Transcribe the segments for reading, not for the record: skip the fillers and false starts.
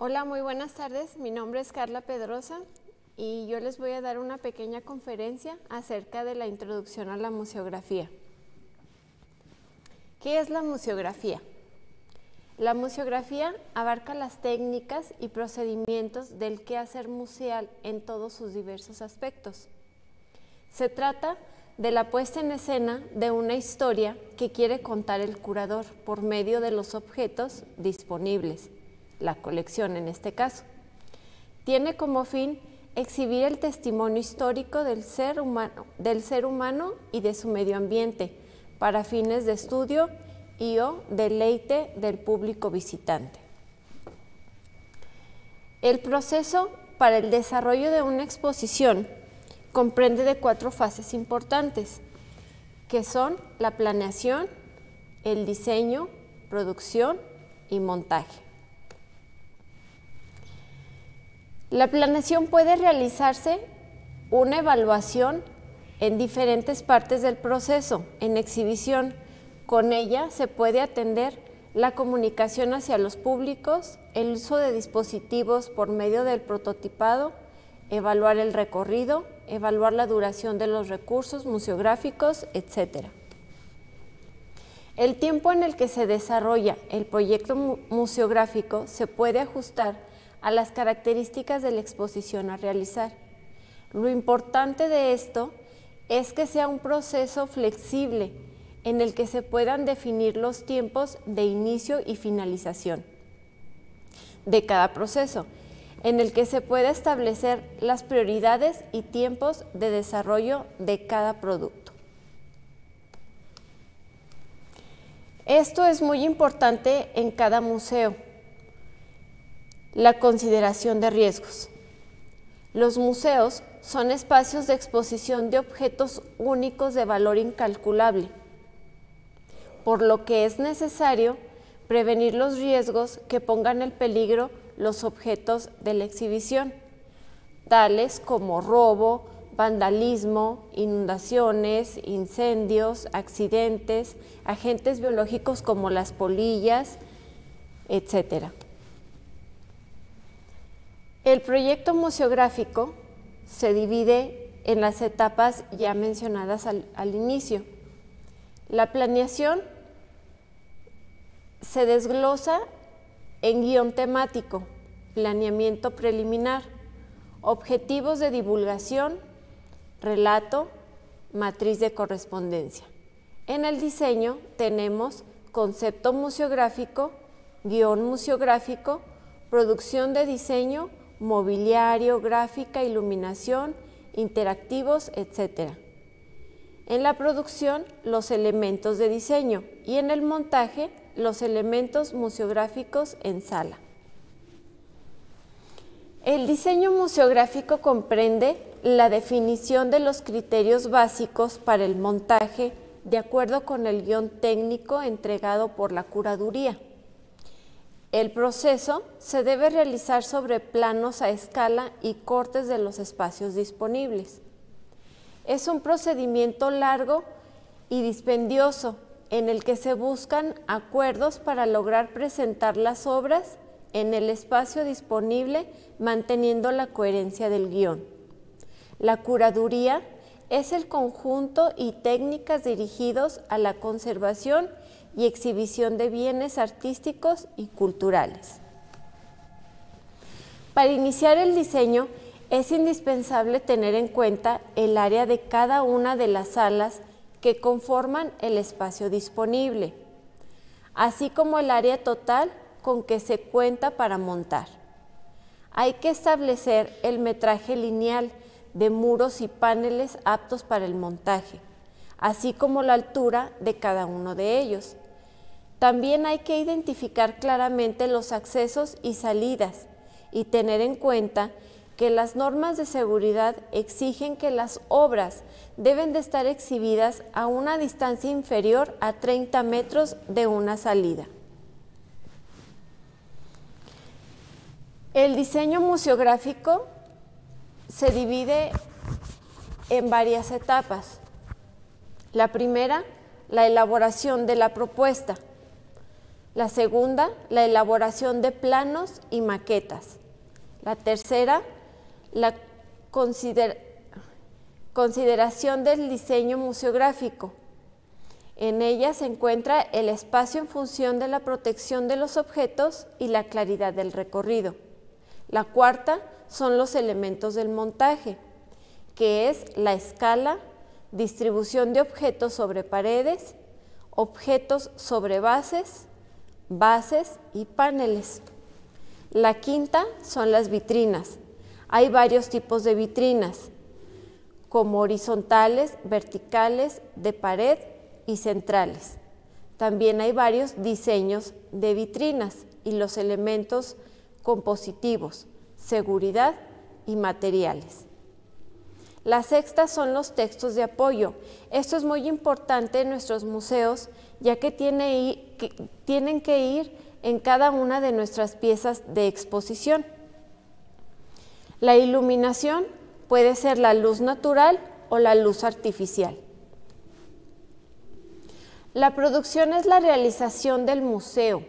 Hola, muy buenas tardes. Mi nombre es Carla Pedrosa y yo les voy a dar una pequeña conferencia acerca de la introducción a la museografía. ¿Qué es la museografía? La museografía abarca las técnicas y procedimientos del quehacer museal en todos sus diversos aspectos. Se trata de la puesta en escena de una historia que quiere contar el curador por medio de los objetos disponibles, la colección en este caso. Tiene como fin exhibir el testimonio histórico del ser humano y de su medio ambiente para fines de estudio y o deleite del público visitante. El proceso para el desarrollo de una exposición comprende de 4 fases importantes, que son la planeación, el diseño, producción y montaje. La planeación puede realizarse una evaluación en diferentes partes del proceso, en exhibición. Con ella se puede atender la comunicación hacia los públicos, el uso de dispositivos por medio del prototipado, evaluar el recorrido, evaluar la duración de los recursos museográficos, etc. El tiempo en el que se desarrolla el proyecto museográfico se puede ajustar a las características de la exposición a realizar. Lo importante de esto es que sea un proceso flexible en el que se puedan definir los tiempos de inicio y finalización de cada proceso, en el que se pueda establecer las prioridades y tiempos de desarrollo de cada producto. Esto es muy importante en cada museo. La consideración de riesgos. Los museos son espacios de exposición de objetos únicos de valor incalculable, por lo que es necesario prevenir los riesgos que pongan en peligro los objetos de la exhibición, tales como robo, vandalismo, inundaciones, incendios, accidentes, agentes biológicos como las polillas, etc. El proyecto museográfico se divide en las etapas ya mencionadas al inicio. La planeación se desglosa en guión temático, planeamiento preliminar, objetivos de divulgación, relato, matriz de correspondencia. En el diseño tenemos concepto museográfico, guión museográfico, producción de diseño, mobiliario, gráfica, iluminación, interactivos, etc. En la producción, los elementos de diseño y en el montaje, los elementos museográficos en sala. El diseño museográfico comprende la definición de los criterios básicos para el montaje de acuerdo con el guión técnico entregado por la curaduría. El proceso se debe realizar sobre planos a escala y cortes de los espacios disponibles. Es un procedimiento largo y dispendioso en el que se buscan acuerdos para lograr presentar las obras en el espacio disponible manteniendo la coherencia del guión. La curaduría es el conjunto y técnicas dirigidos a la conservación y exhibición de bienes artísticos y culturales. Para iniciar el diseño es indispensable tener en cuenta el área de cada una de las salas que conforman el espacio disponible, así como el área total con que se cuenta para montar. Hay que establecer el metraje lineal de muros y paneles aptos para el montaje, así como la altura de cada uno de ellos. También hay que identificar claramente los accesos y salidas y tener en cuenta que las normas de seguridad exigen que las obras deben de estar exhibidas a una distancia inferior a 30 metros de una salida. El diseño museográfico se divide en varias etapas. La primera, la elaboración de la propuesta. La segunda, la elaboración de planos y maquetas. La tercera, la consideración del diseño museográfico. En ella se encuentra el espacio en función de la protección de los objetos y la claridad del recorrido. La cuarta son los elementos del montaje, que es la escala, distribución de objetos sobre paredes, objetos sobre bases y paneles. La quinta son las vitrinas. Hay varios tipos de vitrinas, como horizontales, verticales, de pared y centrales. También hay varios diseños de vitrinas y los elementos compositivos, seguridad y materiales. La sexta son los textos de apoyo. Esto es muy importante en nuestros museos, ya que tienen que ir en cada una de nuestras piezas de exposición. La iluminación puede ser la luz natural o la luz artificial. La producción es la realización del museo.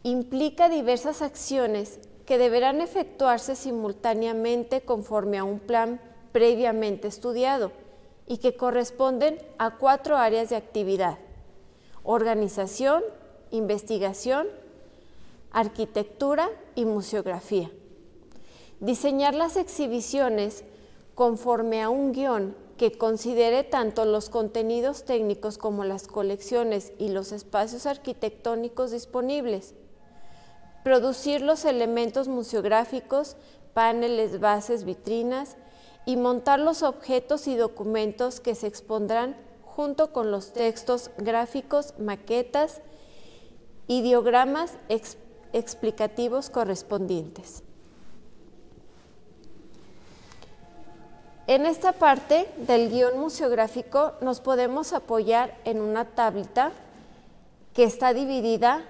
Implica diversas acciones que deberán efectuarse simultáneamente conforme a un plan previamente estudiado y que corresponden a 4 áreas de actividad: organización, investigación, arquitectura y museografía. Diseñar las exhibiciones conforme a un guión que considere tanto los contenidos técnicos como las colecciones y los espacios arquitectónicos disponibles. Producir los elementos museográficos, paneles, bases, vitrinas, y montar los objetos y documentos que se expondrán junto con los textos gráficos, maquetas y diogramas explicativos correspondientes. En esta parte del guión museográfico nos podemos apoyar en una tablita que está dividida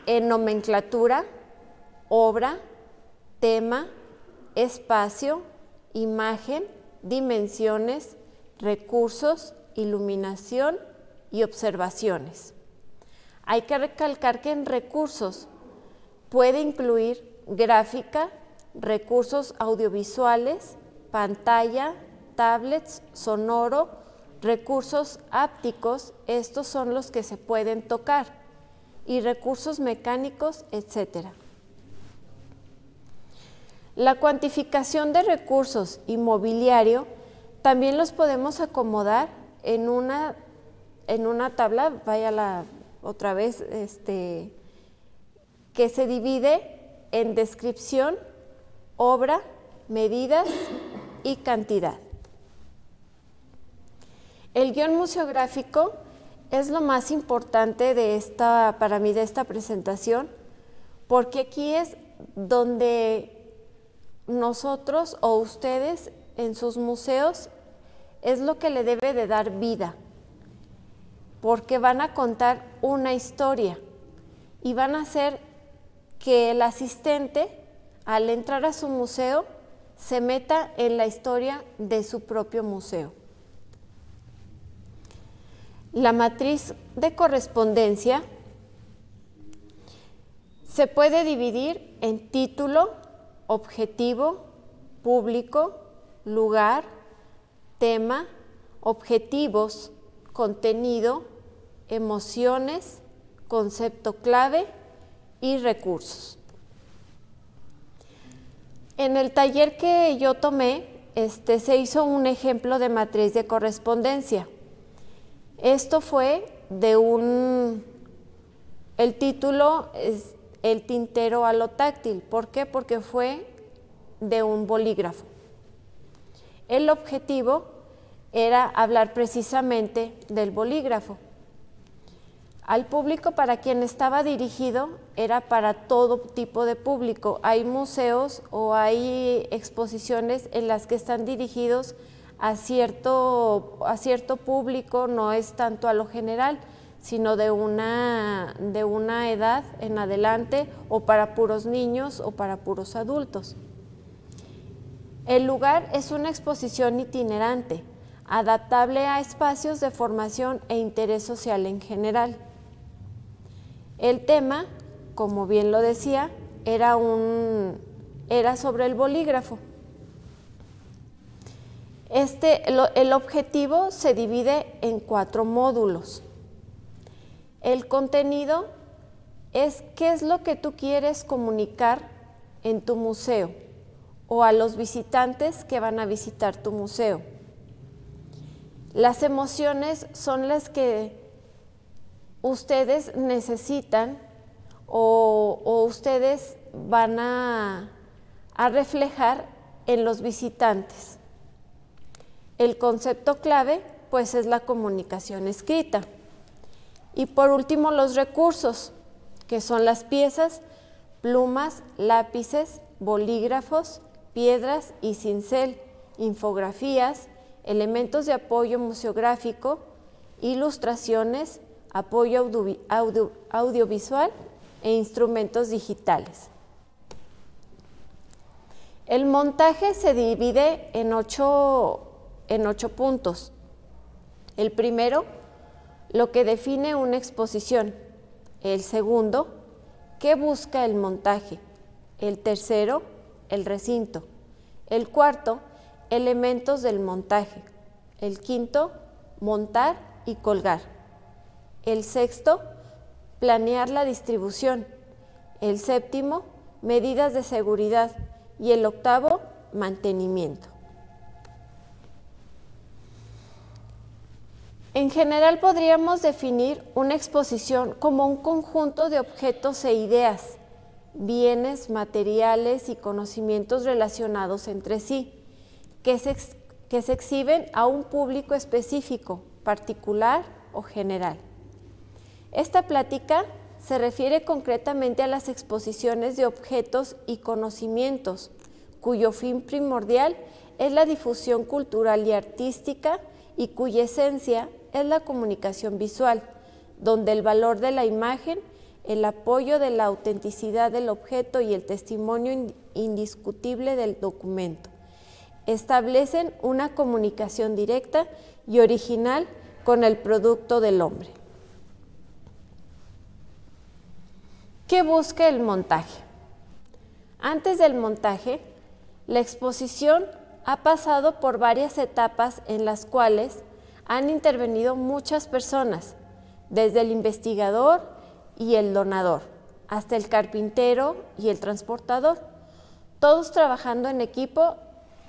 en nomenclatura, obra, tema, espacio, imagen, dimensiones, recursos, iluminación y observaciones. Hay que recalcar que en recursos puede incluir gráfica, recursos audiovisuales, pantalla, tablets, sonoro, recursos ápticos, estos son los que se pueden tocar, y recursos mecánicos, etc. La cuantificación de recursos y mobiliario también los podemos acomodar en una tabla, otra vez, que se divide en descripción, obra, medidas y cantidad. El guión museográfico es lo más importante para mí de esta presentación, porque aquí es donde nosotros o ustedes en sus museos es lo que le debe de dar vida, porque van a contar una historia y van a hacer que el asistente, al entrar a su museo, se meta en la historia de su propio museo. La matriz de correspondencia se puede dividir en título, objetivo, público, lugar, tema, objetivos, contenido, emociones, concepto clave y recursos. En el taller que yo tomé, se hizo un ejemplo de matriz de correspondencia. Esto fue el título es El tintero a lo táctil. ¿Por qué? Porque fue de un bolígrafo. El objetivo era hablar precisamente del bolígrafo. Al público para quien estaba dirigido era para todo tipo de público. Hay museos o hay exposiciones en las que están dirigidos a cierto público, no es tanto a lo general, sino de una edad en adelante, o para puros niños o para puros adultos. El lugar es una exposición itinerante, adaptable a espacios de formación e interés social en general. El tema, como bien lo decía, era sobre el bolígrafo. El objetivo se divide en 4 módulos. El contenido es qué es lo que tú quieres comunicar en tu museo o a los visitantes que van a visitar tu museo. Las emociones son las que ustedes necesitan o ustedes van a reflejar en los visitantes. El concepto clave, pues, es la comunicación escrita. Y por último, los recursos, que son las piezas, plumas, lápices, bolígrafos, piedras y cincel, infografías, elementos de apoyo museográfico, ilustraciones, apoyo audiovisual e instrumentos digitales. El montaje se divide en 8 puntos. El primero, lo que define una exposición. El segundo, ¿qué busca el montaje? El tercero, el recinto. El cuarto, elementos del montaje. El quinto, montar y colgar. El sexto, planear la distribución. El séptimo, medidas de seguridad. Y el octavo, mantenimiento. En general podríamos definir una exposición como un conjunto de objetos e ideas, bienes, materiales y conocimientos relacionados entre sí, que se exhiben a un público específico, particular o general. Esta plática se refiere concretamente a las exposiciones de objetos y conocimientos, cuyo fin primordial es la difusión cultural y artística y cuya esencia es la comunicación visual, donde el valor de la imagen, el apoyo de la autenticidad del objeto y el testimonio indiscutible del documento establecen una comunicación directa y original con el producto del hombre. ¿Qué busca el montaje? Antes del montaje, la exposición ha pasado por varias etapas en las cuales han intervenido muchas personas, desde el investigador y el donador, hasta el carpintero y el transportador, todos trabajando en equipo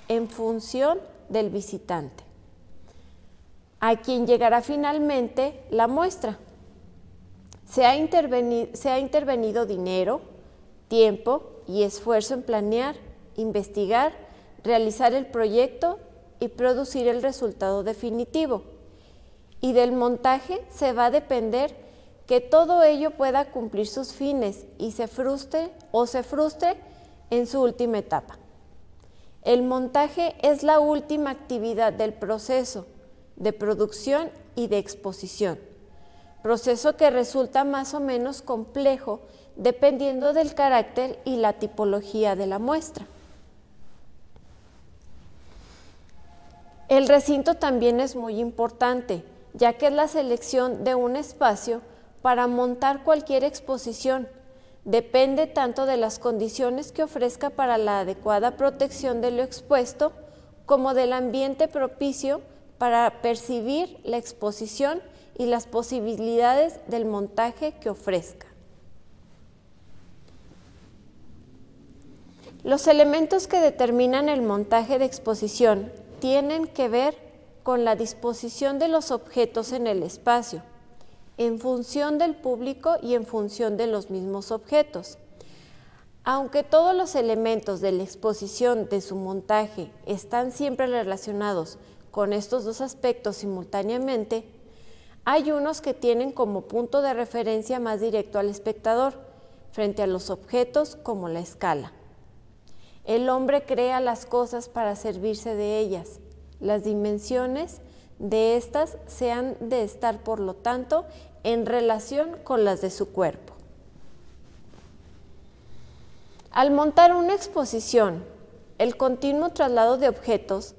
en función del visitante, a quien llegará finalmente la muestra. Se ha intervenido dinero, tiempo y esfuerzo en planear, investigar, realizar el proyecto y producir el resultado definitivo. Y del montaje se va a depender que todo ello pueda cumplir sus fines y se frustre en su última etapa. El montaje es la última actividad del proceso de producción y de exposición, proceso que resulta más o menos complejo dependiendo del carácter y la tipología de la muestra. El recinto también es muy importante, ya que es la selección de un espacio para montar cualquier exposición. Depende tanto de las condiciones que ofrezca para la adecuada protección de lo expuesto, como del ambiente propicio para percibir la exposición y las posibilidades del montaje que ofrezca. Los elementos que determinan el montaje de exposición tienen que ver con la disposición de los objetos en el espacio, en función del público y en función de los mismos objetos. Aunque todos los elementos de la exposición de su montaje están siempre relacionados con estos dos aspectos simultáneamente, hay unos que tienen como punto de referencia más directo al espectador, frente a los objetos como la escala. El hombre crea las cosas para servirse de ellas. Las dimensiones de estas se han de estar, por lo tanto, en relación con las de su cuerpo. Al montar una exposición, el continuo traslado de objetos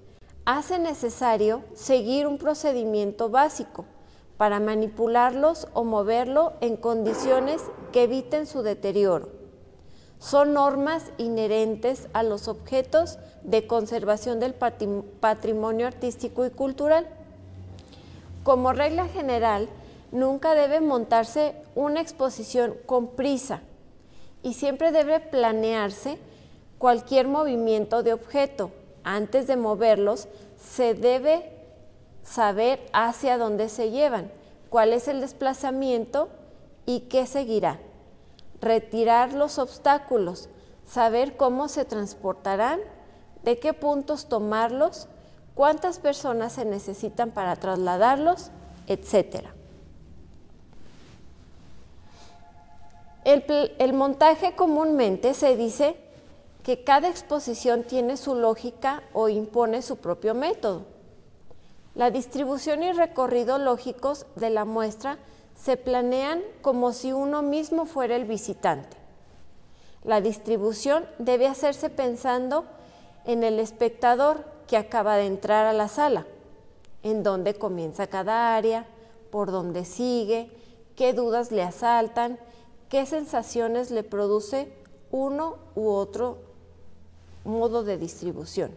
hace necesario seguir un procedimiento básico para manipularlos o moverlo en condiciones que eviten su deterioro. Son normas inherentes a los objetos de conservación del patrimonio artístico y cultural. Como regla general, nunca debe montarse una exposición con prisa y siempre debe planearse cualquier movimiento de objeto. Antes de moverlos, se debe saber hacia dónde se llevan, cuál es el desplazamiento y qué seguirá. Retirar los obstáculos, saber cómo se transportarán, de qué puntos tomarlos, cuántas personas se necesitan para trasladarlos, etc. El montaje comúnmente se dice que cada exposición tiene su lógica o impone su propio método. La distribución y recorrido lógicos de la muestra se planean como si uno mismo fuera el visitante. La distribución debe hacerse pensando en el espectador que acaba de entrar a la sala, en dónde comienza cada área, por dónde sigue, qué dudas le asaltan, qué sensaciones le produce uno u otro modo de distribución.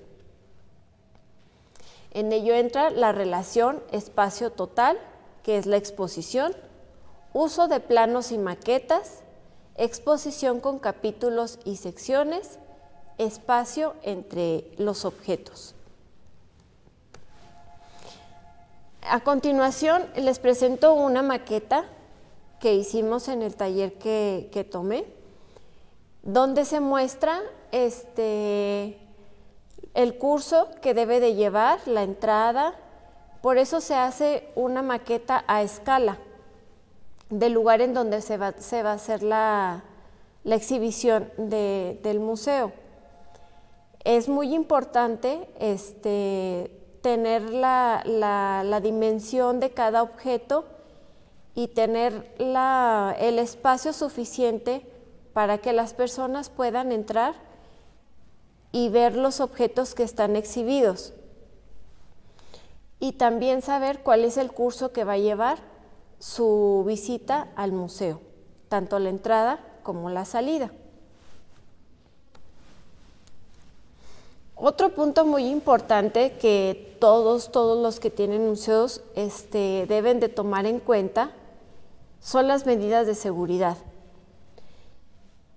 En ello entra la relación espacio total, que es la exposición, uso de planos y maquetas, exposición con capítulos y secciones, espacio entre los objetos. A continuación les presento una maqueta que hicimos en el taller que tomé, donde se muestra el curso que debe de llevar, la entrada. Por eso se hace una maqueta a escala del lugar en donde se va a hacer la exhibición del museo. Es muy importante tener la dimensión de cada objeto y tener el espacio suficiente para que las personas puedan entrar y ver los objetos que están exhibidos. Y también saber cuál es el curso que va a llevar su visita al museo, tanto la entrada como la salida. Otro punto muy importante que todos los que tienen museos deben de tomar en cuenta son las medidas de seguridad.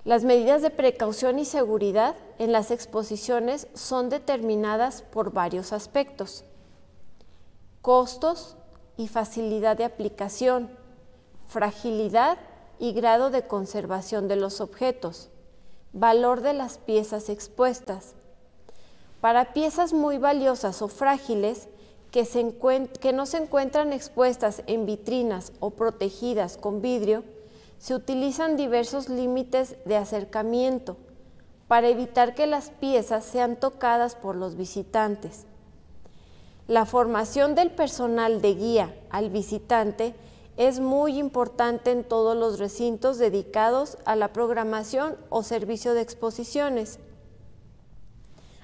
Las medidas de precaución y seguridad en las exposiciones son determinadas por varios aspectos: costos y facilidad de aplicación, fragilidad y grado de conservación de los objetos, valor de las piezas expuestas. Para piezas muy valiosas o frágiles que no se encuentran expuestas en vitrinas o protegidas con vidrio, se utilizan diversos límites de acercamiento para evitar que las piezas sean tocadas por los visitantes. La formación del personal de guía al visitante es muy importante en todos los recintos dedicados a la programación o servicio de exposiciones.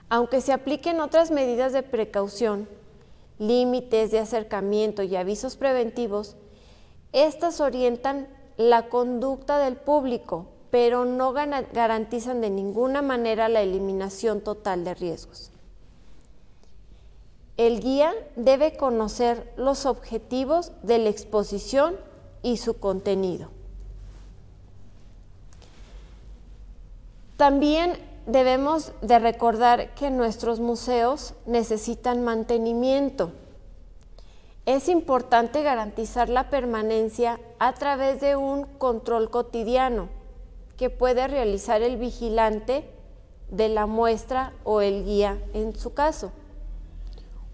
Aunque se apliquen otras medidas de precaución, límites de acercamiento y avisos preventivos, estas orientan la conducta del público, pero no garantizan de ninguna manera la eliminación total de riesgos. El guía debe conocer los objetivos de la exposición y su contenido. También debemos de recordar que nuestros museos necesitan mantenimiento. Es importante garantizar la permanencia a través de un control cotidiano que puede realizar el vigilante de la muestra o el guía en su caso.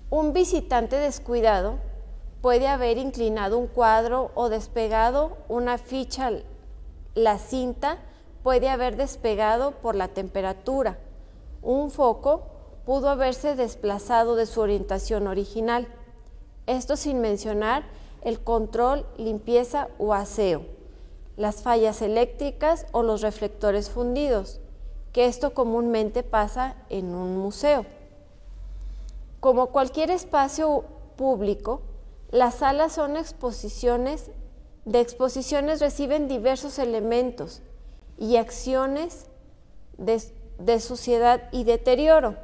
Un visitante descuidado puede haber inclinado un cuadro o despegado una ficha. La cinta puede haber despegado por la temperatura. Un foco pudo haberse desplazado de su orientación original. Esto sin mencionar el control, limpieza o aseo, las fallas eléctricas o los reflectores fundidos, que esto comúnmente pasa en un museo. Como cualquier espacio público, Las salas son exposiciones, reciben diversos elementos y acciones de suciedad y deterioro.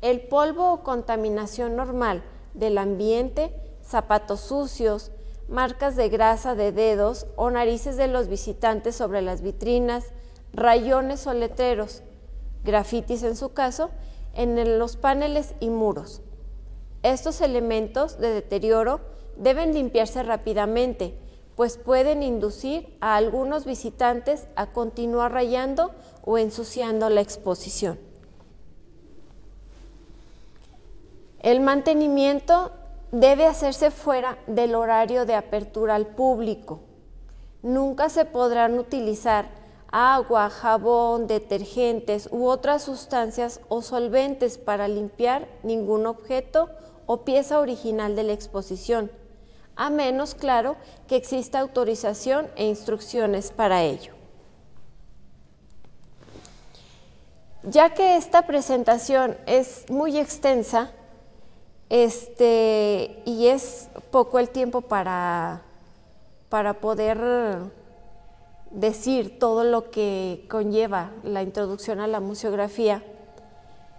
El polvo o contaminación normal del ambiente, zapatos sucios, marcas de grasa de dedos o narices de los visitantes sobre las vitrinas, rayones o letreros, grafitis en su caso, en los paneles y muros. Estos elementos de deterioro deben limpiarse rápidamente, pues pueden inducir a algunos visitantes a continuar rayando o ensuciando la exposición. El mantenimiento debe hacerse fuera del horario de apertura al público. Nunca se podrán utilizar agua, jabón, detergentes u otras sustancias o solventes para limpiar ningún objeto o pieza original de la exposición, a menos, claro, que exista autorización e instrucciones para ello. Ya que esta presentación es muy extensa, y es poco el tiempo para poder decir todo lo que conlleva la introducción a la museografía,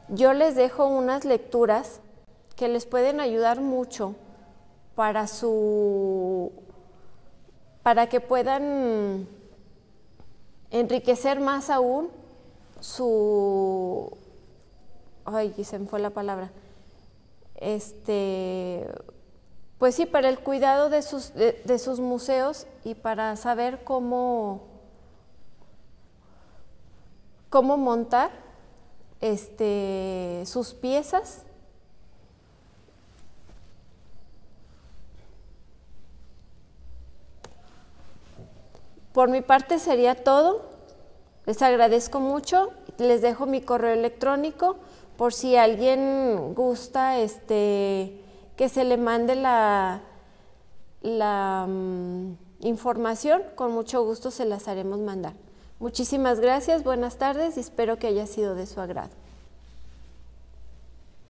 yo les dejo unas lecturas que les pueden ayudar mucho para que puedan enriquecer más aún ay, se me fue la palabra. Pues sí, para el cuidado de sus museos y para saber cómo montar sus piezas. Por mi parte sería todo. Les agradezco mucho. Les dejo mi correo electrónico por si alguien gusta que se le mande la información. Con mucho gusto se las haremos mandar. Muchísimas gracias, buenas tardes y espero que haya sido de su agrado.